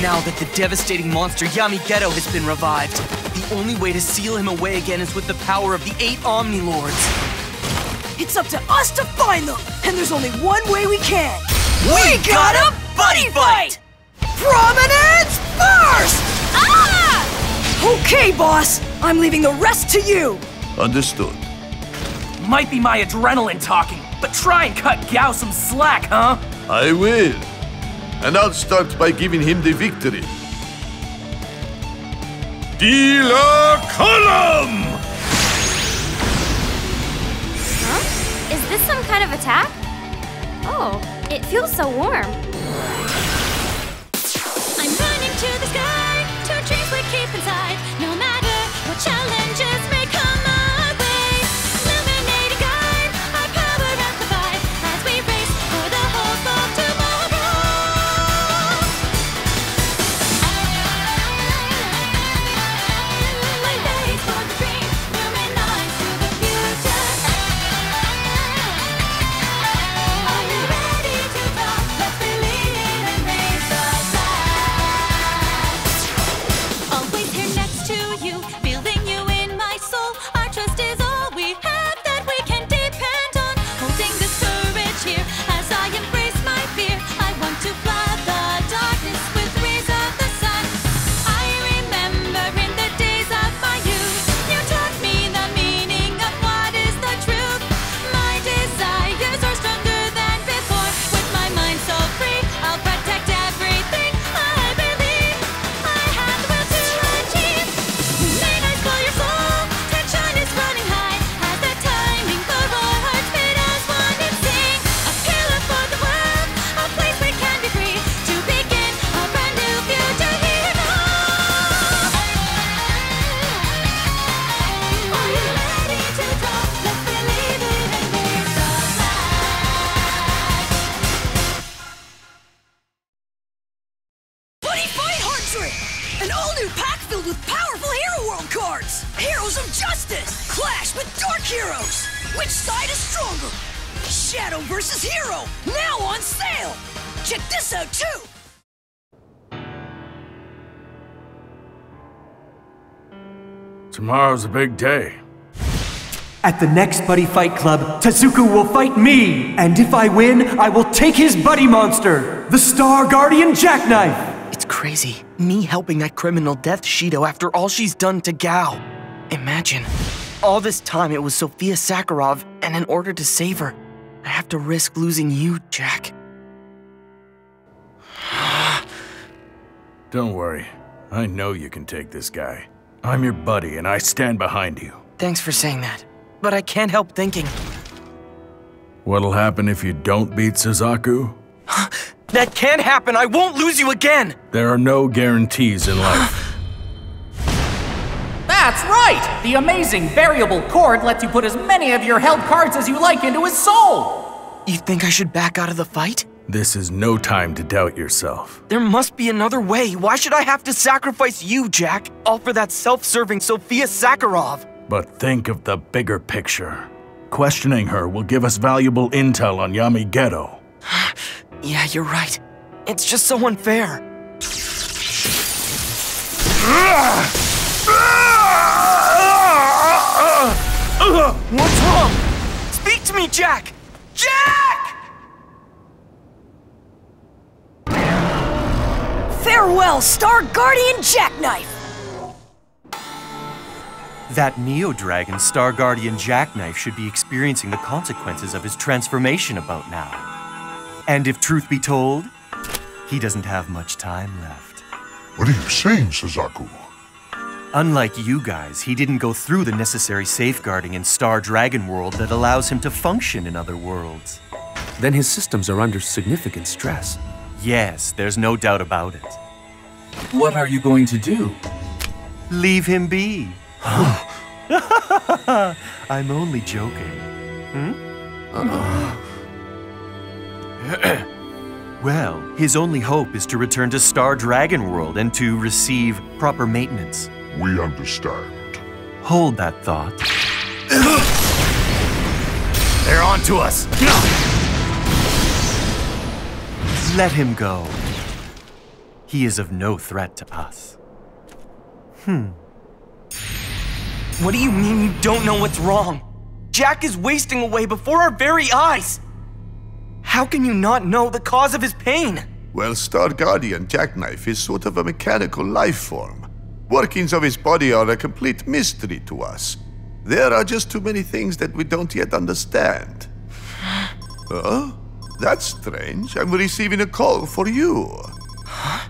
Now that the devastating monster Yami Ghetto has been revived, the only way to seal him away again is with the power of the 8 Omni Lords. It's up to us to find them, and there's only one way we can. We gotta buddy fight! Prominence first! Ah! Okay, boss. I'm leaving the rest to you. Understood. Might be my adrenaline talking, but try and cut Gao some slack, huh? I will. And I'll start by giving him the victory. Dealer Column! Huh? Is this some kind of attack? Oh, it feels so warm. I'm running to the sky, 2 dreams we keep inside, no matter what challenges may come our way. Illuminating guide, our power amplified, as we race for the hope of tomorrow. We race for the dream, moving on to the future. Are you ready to talk? Let's believe and raise the flag. Always here next to you, feeling you in my soul. Our trust is all we have that we can depend on. Holding this courage here as I embrace my fear. I want to flood the darkness with rays of the sun. I remember in the days of my youth, you taught me the meaning of what is the truth. My desires are stronger than before. With my mind so free, I'll protect everything. I believe I have the will to achieve. May I spoil your soul? Tension is running high as the timing for our hearts beat as one and sing. A killer for the world, a place we can be free to begin a brand new future here now. Are you ready to talk? Let's believe it and raise the flag. Buddy Fight Heart Drink! An all-new pack filled with powerful Hero World cards! Heroes of Justice! Clash with Dark Heroes! Which side is stronger? Shadow versus Hero! Now on sale! Check this out, too! Tomorrow's a big day. At the next Buddy Fight Club, Tezuka will fight me! And if I win, I will take his buddy monster, the Star Guardian Jackknife! It's crazy. Me helping that criminal Death Shido after all she's done to Gao. Imagine. All this time it was Sophia Sakharov, and in order to save her, I have to risk losing you, Jack. Don't worry. I know you can take this guy. I'm your buddy, and I stand behind you. Thanks for saying that. But I can't help thinking. What'll happen if you don't beat Suzaku? That can't happen! I won't lose you again! There are no guarantees in life. That's right! The amazing variable chord lets you put as many of your held cards as you like into his soul! You think I should back out of the fight? This is no time to doubt yourself. There must be another way. Why should I have to sacrifice you, Jack? All for that self-serving Sophia Sakharov. But think of the bigger picture. Questioning her will give us valuable intel on Yami Ghetto. Yeah, you're right. It's just so unfair. What's wrong? Speak to me, Jack! Jack! Farewell, Star Guardian Jackknife! That Neo-Dragon Star Guardian Jackknife should be experiencing the consequences of his transformation about now. And if truth be told, he doesn't have much time left. What are you saying, Suzaku? Unlike you guys, he didn't go through the necessary safeguarding in Star Dragon World that allows him to function in other worlds. Then his systems are under significant stress. Yes, there's no doubt about it. What are you going to do? Leave him be. I'm only joking. Well, his only hope is to return to Star Dragon World and to receive proper maintenance. We understand. Hold that thought. They're on to us! Let him go. He is of no threat to us. What do you mean you don't know what's wrong? Jack is wasting away before our very eyes! How can you not know the cause of his pain? Well, Star Guardian Jackknife is sort of a mechanical life form. Workings of his body are a complete mystery to us. There are just too many things that we don't yet understand. Oh? That's strange. I'm receiving a call for you. Huh?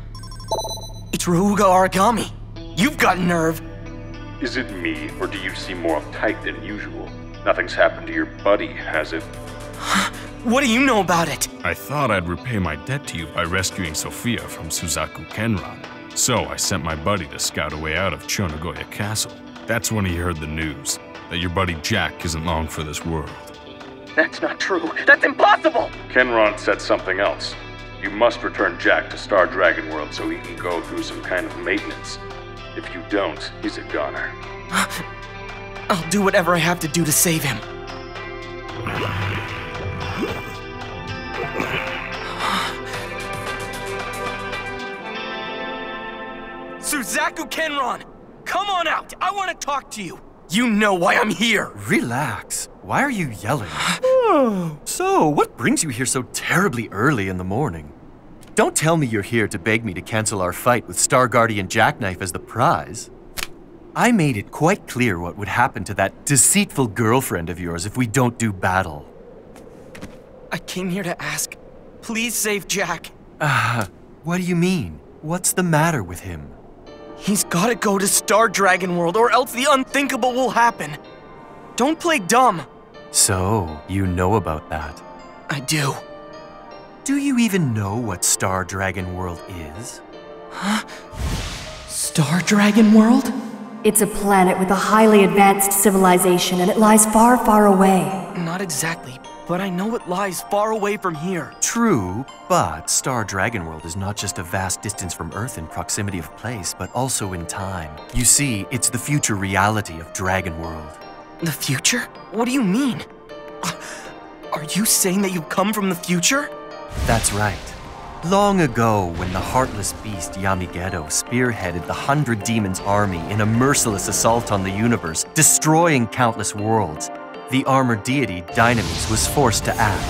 It's Ryuga Origami. You've got nerve. Is it me, or do you seem more uptight than usual? Nothing's happened to your buddy, has it? What do you know about it? I thought I'd repay my debt to you by rescuing Sophia from Suzaku Kenran. So I sent my buddy to scout a way out of Chonagoya Castle. That's when he heard the news, that your buddy Jack isn't long for this world. That's not true. That's impossible! Kenran said something else. You must return Jack to Star Dragon World so he can go through some kind of maintenance. If you don't, he's a goner. I'll do whatever I have to do to save him. Suzaku Kenran! Come on out! I want to talk to you! You know why I'm here! Relax. Why are you yelling? So, what brings you here so terribly early in the morning? Don't tell me you're here to beg me to cancel our fight with Star Guardian Jackknife as the prize. I made it quite clear what would happen to that deceitful girlfriend of yours if we don't do battle. I came here to ask, please save Jack. What do you mean? What's the matter with him? He's gotta go to Star Dragon World or else the unthinkable will happen. Don't play dumb. So, you know about that? I do. Do you even know what Star Dragon World is? Huh? Star Dragon World? It's a planet with a highly advanced civilization, and it lies far, far away. Not exactly, but I know it lies far away from here. True, but Star Dragon World is not just a vast distance from Earth in proximity of place, but also in time. You see, it's the future reality of Dragon World. The future? What do you mean? Are you saying that you come from the future? That's right. Long ago, when the heartless beast Yami Ghetto spearheaded the 100 Demons army in a merciless assault on the universe, destroying countless worlds, the armored deity Dynamis was forced to act.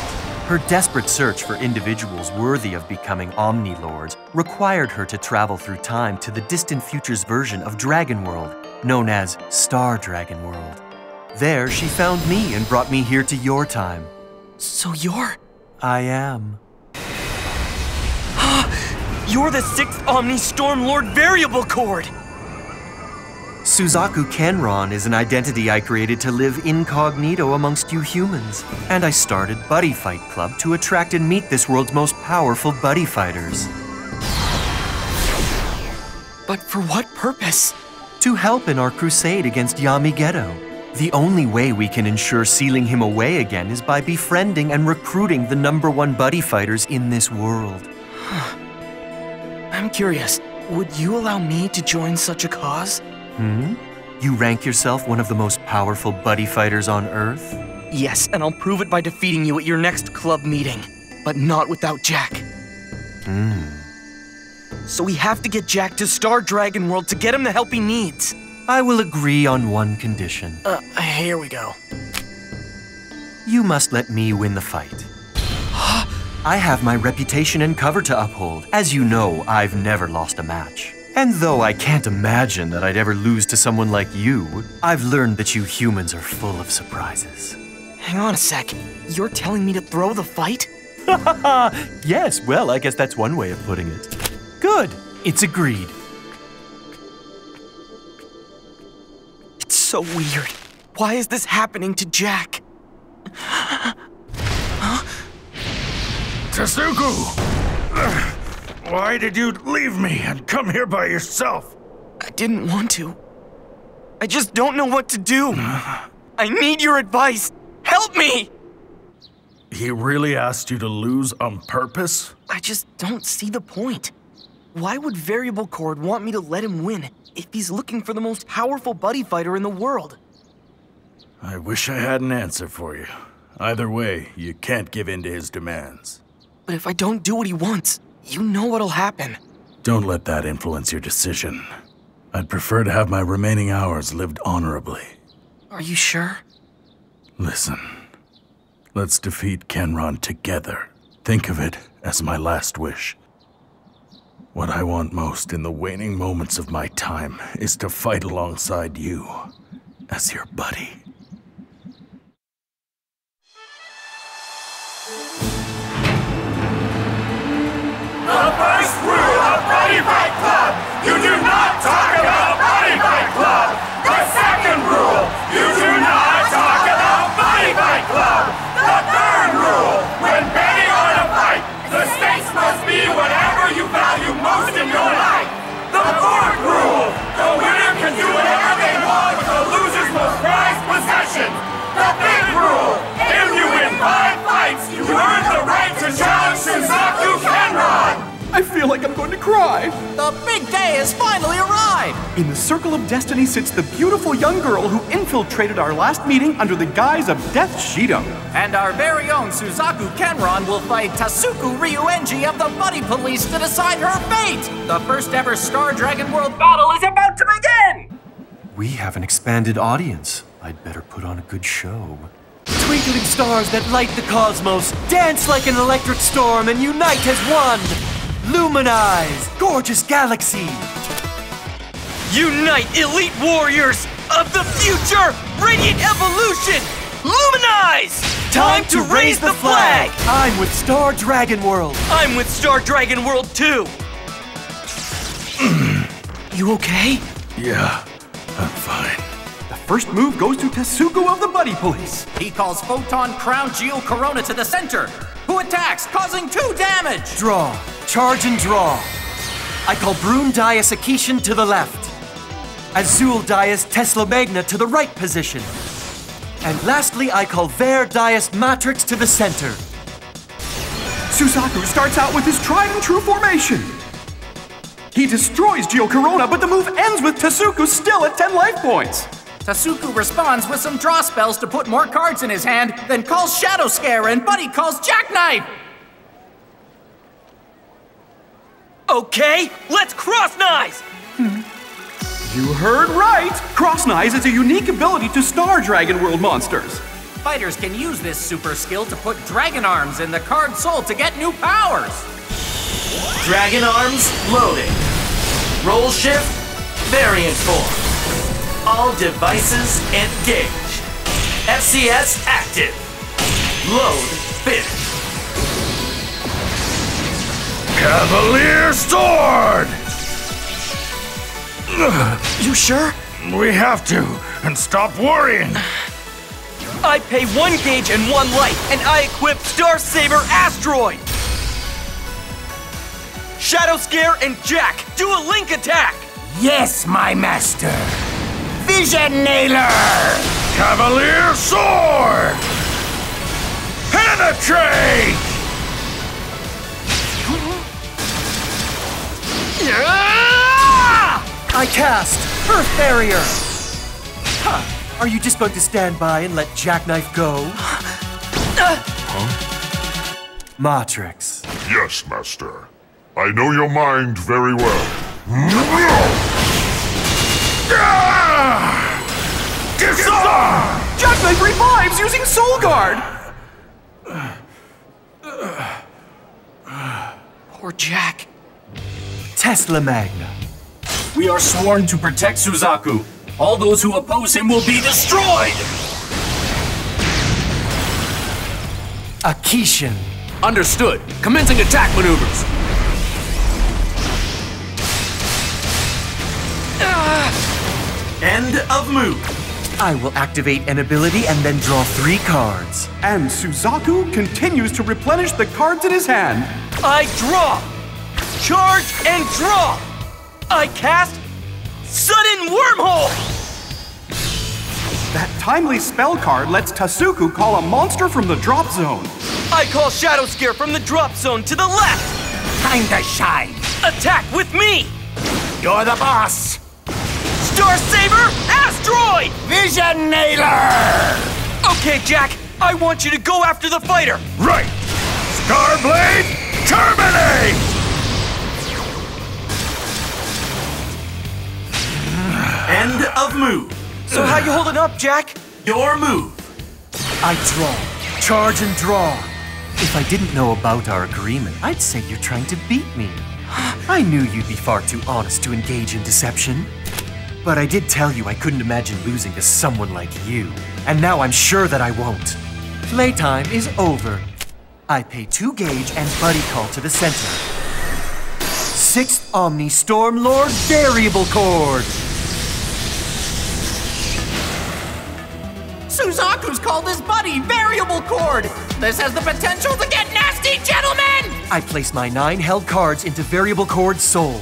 Her desperate search for individuals worthy of becoming Omni-Lords required her to travel through time to the distant future's version of Dragon World, known as Star Dragon World. There, she found me and brought me here to your time. So you're... I am. You're the 6th Omni Storm Lord Variable Chord! Suzaku Kenran is an identity I created to live incognito amongst you humans. And I started Buddyfight Club to attract and meet this world's most powerful buddy fighters. But for what purpose? To help in our crusade against Yami Ghetto. The only way we can ensure sealing him away again is by befriending and recruiting the #1 buddy fighters in this world. I'm curious, would you allow me to join such a cause? You rank yourself one of the most powerful buddy fighters on Earth? Yes, and I'll prove it by defeating you at your next club meeting. But not without Jack. So we have to get Jack to Star Dragon World to get him the help he needs. I will agree on one condition. Here we go. You must let me win the fight. I have my reputation and cover to uphold. As you know, I've never lost a match. And though I can't imagine that I'd ever lose to someone like you, I've learned that you humans are full of surprises. Hang on a sec. You're telling me to throw the fight? Yes, well, I guess that's one way of putting it. Good. It's agreed. It's so weird. Why is this happening to Jack? Tasuku! Why did you leave me and come here by yourself? I didn't want to. I just don't know what to do. I need your advice. Help me! He really asked you to lose on purpose? I just don't see the point. Why would Variable Chord want me to let him win if he's looking for the most powerful buddy fighter in the world? I wish I had an answer for you. Either way, you can't give in to his demands. But if I don't do what he wants, you know what'll happen. Don't let that influence your decision. I'd prefer to have my remaining hours lived honorably. Are you sure? Listen, let's defeat Kenron together. Think of it as my last wish. What I want most in the waning moments of my time is to fight alongside you as your buddy. The first rule of Buddyfight Club, you do not talk about Buddyfight Club. The second rule, you do not talk about Buddyfight Club. The third rule, when betting on a fight, the stakes must be whatever you value most in your life. The fourth rule, the winner can do whatever they want with the loser's most prized possession. The fifth rule, if you win 5 fights, you earn the right to challenge Suzaku Kenron. I feel like I'm going to cry. The big day has finally arrived! In the circle of destiny sits the beautiful young girl who infiltrated our last meeting under the guise of Death Shido. And our very own Suzaku Kenron will fight Tasuku Ryuenji of the Buddy Police to decide her fate! The first ever Star Dragon World battle is about to begin! We have an expanded audience. I'd better put on a good show. Twinkling stars that light the cosmos, dance like an electric storm and unite as one! Luminize, gorgeous galaxy! Unite, elite warriors of the future! Radiant evolution! Luminize! Time to raise the flag! I'm with Star Dragon World. I'm with Star Dragon World 2! You okay? Yeah, I'm fine. The first move goes to Tasuku of the Buddy Police. He calls Photon Crown Geo Corona to the center, who attacks, causing 2 damage! Draw. Charge and draw. I call Brune Dias Akishin to the left. Azul Dias Tesla Magna to the right position. And lastly, I call Ver Dias Matrix to the center. Suzaku starts out with his tried and true formation. He destroys Geo Corona, but the move ends with Tasuku still at 10 life points. Tasuku responds with some draw spells to put more cards in his hand, then calls Shadow Scare and Buddy calls Jackknife! Okay, let's cross knives! You heard right! Cross Knives is a unique ability to Star Dragon World monsters. Fighters can use this super skill to put Dragon Arms in the card soul to get new powers. Dragon Arms loading. Roll shift, variant form. All devices engage. FCS active. Load finish. Cavalier Sword! You sure? We have to, and stop worrying. I pay 1 gauge and 1 life, and I equip Star Saber Asteroid! Shadow Scare and Jack, do a link attack! Yes, my master. Vision Nailer! Cavalier Sword! Penetrate! I cast Earth Barrier! Huh. Are you just going to stand by and let Jackknife go? Matrix. Yes, Master. I know your mind very well. Disarm! Jackknife revives using Soul Guard! Poor Jack. Tesla Magna. We are sworn to protect Suzaku. All those who oppose him will be destroyed! Akishin. Understood. Commencing attack maneuvers. End of move. I will activate an ability and then draw 3 cards. And Suzaku continues to replenish the cards in his hand. I draw! Charge and draw! I cast Sudden Wormhole! That timely spell card lets Tasuku call a monster from the drop zone. I call Shadow Scare from the drop zone to the left! Time to shine. Attack with me! You're the boss. Star Saber Asteroid! Vision Nailer! Okay, Jack, I want you to go after the fighter! Right! Starblade, terminate! of move. So how you holding up, Jack? Your move. I draw. Charge and draw. If I didn't know about our agreement, I'd say you're trying to beat me. I knew you'd be far too honest to engage in deception. But I did tell you I couldn't imagine losing to someone like you. And now I'm sure that I won't. Playtime is over. I pay 2 gauge and buddy call to the center. 6th Omni Storm Lord Variable Chord. Suzaku's called his buddy Variable Chord. This has the potential to get nasty, gentlemen! I place my 9 held cards into Variable Chord's soul.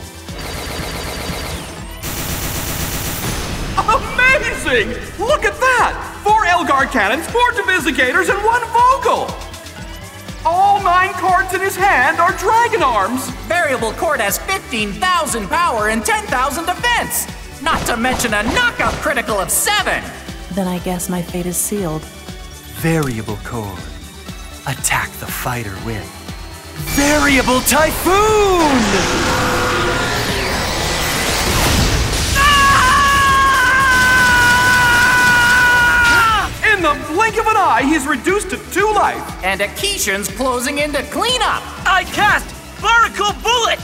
Amazing! Look at that! 4 Elgar cannons, 4 Divisigators, and 1 Vogel! All 9 cards in his hand are Dragon Arms! Variable Chord has 15,000 power and 10,000 defense! Not to mention a knockout critical of 7! Then I guess my fate is sealed. Variable Chord. Attack the fighter with Variable Typhoon! In the blink of an eye, he's reduced to 2 life. And Akishin's closing in to clean up. I cast Barnacle Bullet!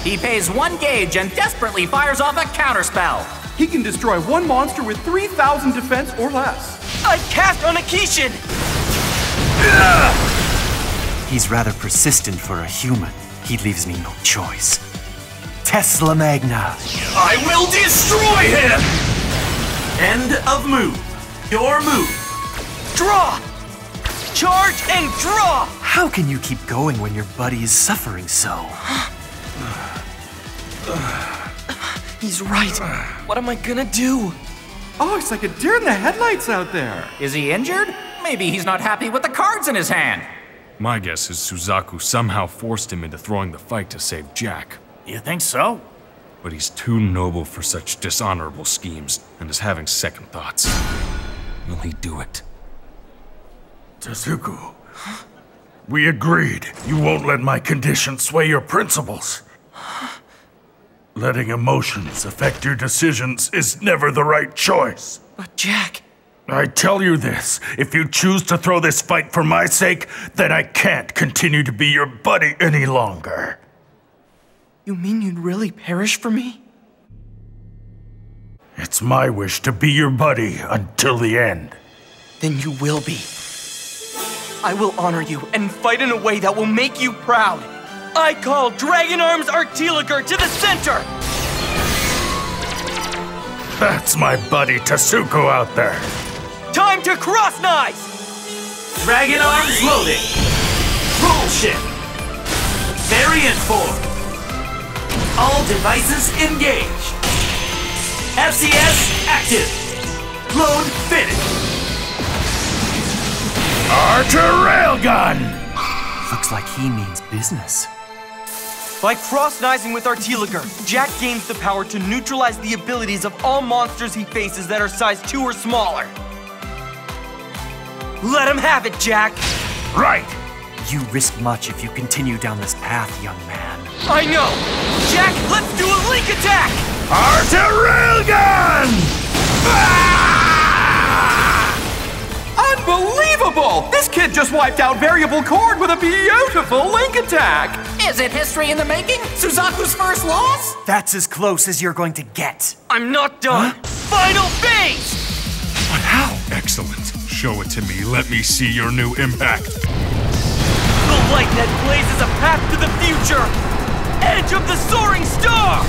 He pays 1 gauge and desperately fires off a counterspell. He can destroy 1 monster with 3,000 defense or less. I cast on Akishin! He's rather persistent for a human. He leaves me no choice. Tesla Magna. I will destroy him! End of move. Your move. Draw! Charge and draw! How can you keep going when your buddy is suffering so? He's right. What am I gonna do? Oh, it's like a deer in the headlights out there. Is he injured? Maybe he's not happy with the cards in his hand. My guess is Suzaku somehow forced him into throwing the fight to save Jack. You think so? But he's too noble for such dishonorable schemes and is having second thoughts. Will he do it? Tasuku, we agreed. You won't let my conditions sway your principles. Letting emotions affect your decisions is never the right choice. But Jack... I tell you this, if you choose to throw this fight for my sake, then I can't continue to be your buddy any longer. You mean you'd really perish for me? It's my wish to be your buddy until the end. Then you will be. I will honor you and fight in a way that will make you proud. I call Dragon Arms Artillegar to the center! That's my buddy Tasuku out there. Time to cross knives! Dragon Arms loading. Roll shift. Variant 4. All devices engaged. FCS active. Load finished. Archer Railgun! Looks like he means business. By cross-knifing with Artillegar, Jack gains the power to neutralize the abilities of all monsters he faces that are size 2 or smaller. Let him have it, Jack! Right! You risk much if you continue down this path, young man. I know! Jack, let's do a link attack! Archer Railgun! Unbelievable! This kid just wiped out Variable Chord with a beautiful link attack! Is it history in the making? Suzaku's first loss? That's as close as you're going to get. I'm not done! Huh? Final phase! But how? Excellent. Show it to me. Let me see your new impact. The light that blazes a path to the future! Edge of the soaring star!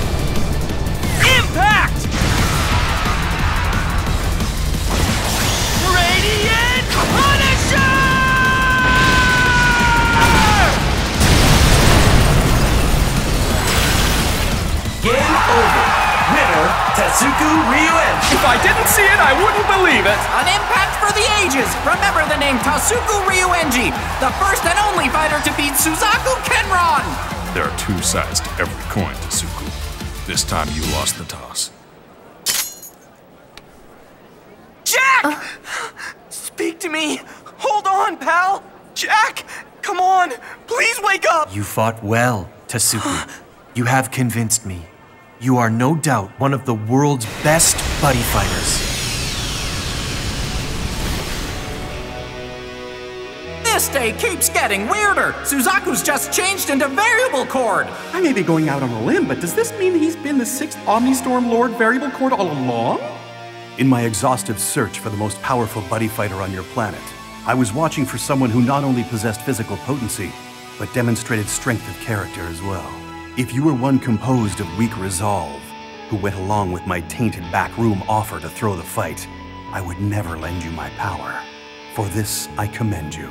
Impact! Radiant Punisher! Game over. Winner, Tasuku Ryuenji. If I didn't see it, I wouldn't believe it. An impact for the ages. Remember the name Tasuku Ryuenji, the first and only fighter to beat Suzaku Kenron. There are 2 sides to every coin, Tasuku. This time you lost the toss. Jack! Speak to me. Hold on, pal. Jack, come on. Please wake up. You fought well, Tasuku. You have convinced me. You are no doubt one of the world's best buddy fighters. This day keeps getting weirder. Suzaku's just changed into Variable Chord. I may be going out on a limb, but does this mean he's been the 6th Omnistorm Lord Variable Chord all along? In my exhaustive search for the most powerful buddy fighter on your planet, I was watching for someone who not only possessed physical potency, but demonstrated strength of character as well. If you were one composed of weak resolve, who went along with my tainted backroom offer to throw the fight, I would never lend you my power. For this, I commend you.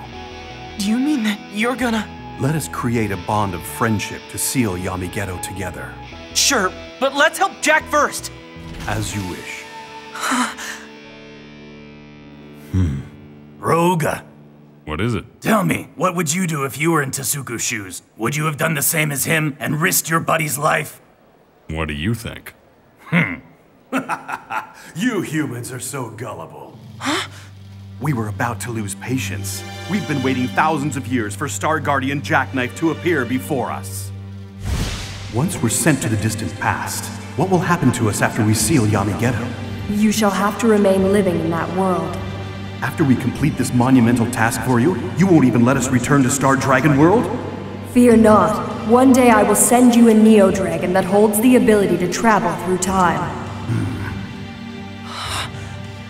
Do you mean that you're gonna... Let us create a bond of friendship to seal Yami Ghetto together. Sure, but let's help Jack first. As you wish. Roga. What is it? Tell me, what would you do if you were in Tasuku's shoes? Would you have done the same as him and risked your buddy's life? What do you think? You humans are so gullible. Huh? We were about to lose patience. We've been waiting thousands of years for Star Guardian Jackknife to appear before us. Once we're sent to the distant past, what will happen to us after we seal Yami Ghetto? You shall have to remain living in that world. After we complete this monumental task for you, you won't even let us return to Star Dragon World? Fear not. One day I will send you a Neo Dragon that holds the ability to travel through time.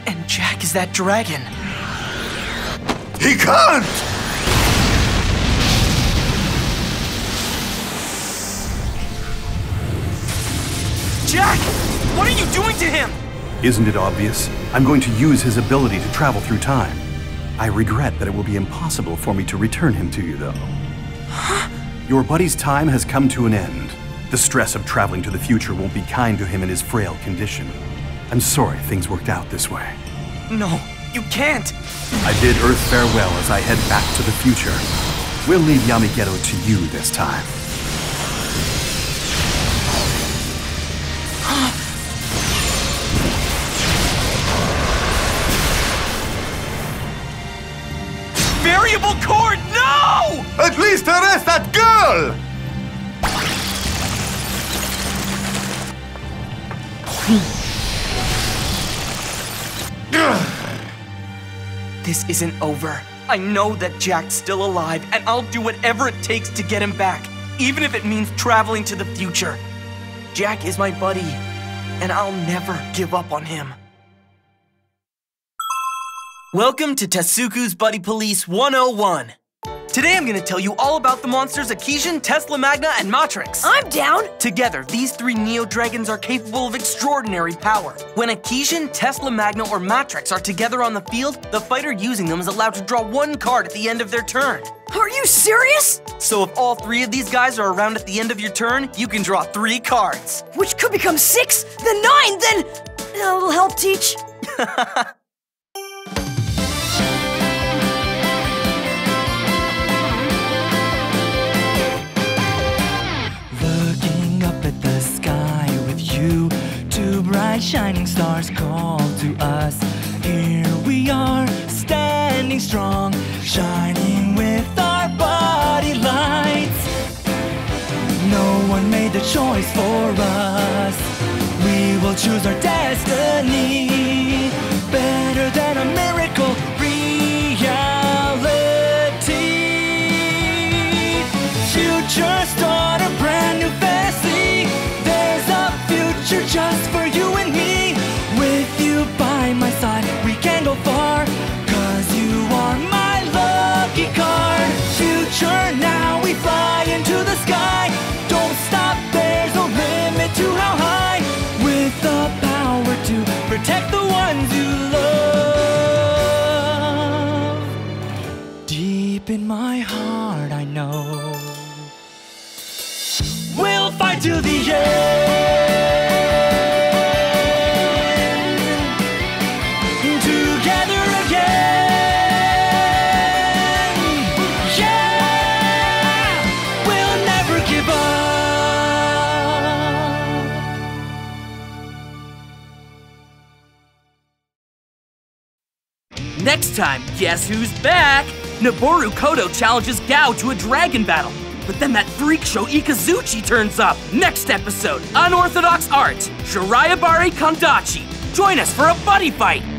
And Jack is that dragon. He can't! Jack! What are you doing to him? Isn't it obvious? I'm going to use his ability to travel through time. I regret that it will be impossible for me to return him to you, though. Your buddy's time has come to an end. The stress of traveling to the future won't be kind to him in his frail condition. I'm sorry things worked out this way. No, you can't! I bid Earth farewell as I head back to the future. We'll leave Yami Ghetto to you this time. Variable Chord, no! At least arrest that girl! This isn't over. I know that Jack's still alive, and I'll do whatever it takes to get him back, even if it means traveling to the future. Jack is my buddy, and I'll never give up on him. Welcome to Tasuku's Buddy Police 101. Today I'm gonna tell you all about the monsters Akishin, Tesla Magna, and Matrix. I'm down! Together, these 3 Neo-Dragons are capable of extraordinary power. When Akishin, Tesla Magna, or Matrix are together on the field, the fighter using them is allowed to draw 1 card at the end of their turn. Are you serious? So if all 3 of these guys are around at the end of your turn, you can draw 3 cards. Which could become 6, then 9, then... It'll help teach. Bright shining stars call to us. Here we are, standing strong, shining with our body lights. No one made the choice for us. We will choose our destiny. Better than a miracle reality. Future start a brand new fantasy. There's a future just for you and me. With you by my side, we can go far. 'Cause you are my lucky card. Future, now we fly into the sky. Don't stop, there's no limit to how high. With the power to protect the ones you love. Deep in my heart, I know we'll fight till the end. Next time, guess who's back? Noboru Kodo challenges Gao to a dragon battle. But then that freak show Ikazuchi turns up. Next episode, Unorthodox Art, Shirayabari Kondachi. Join us for a buddy fight.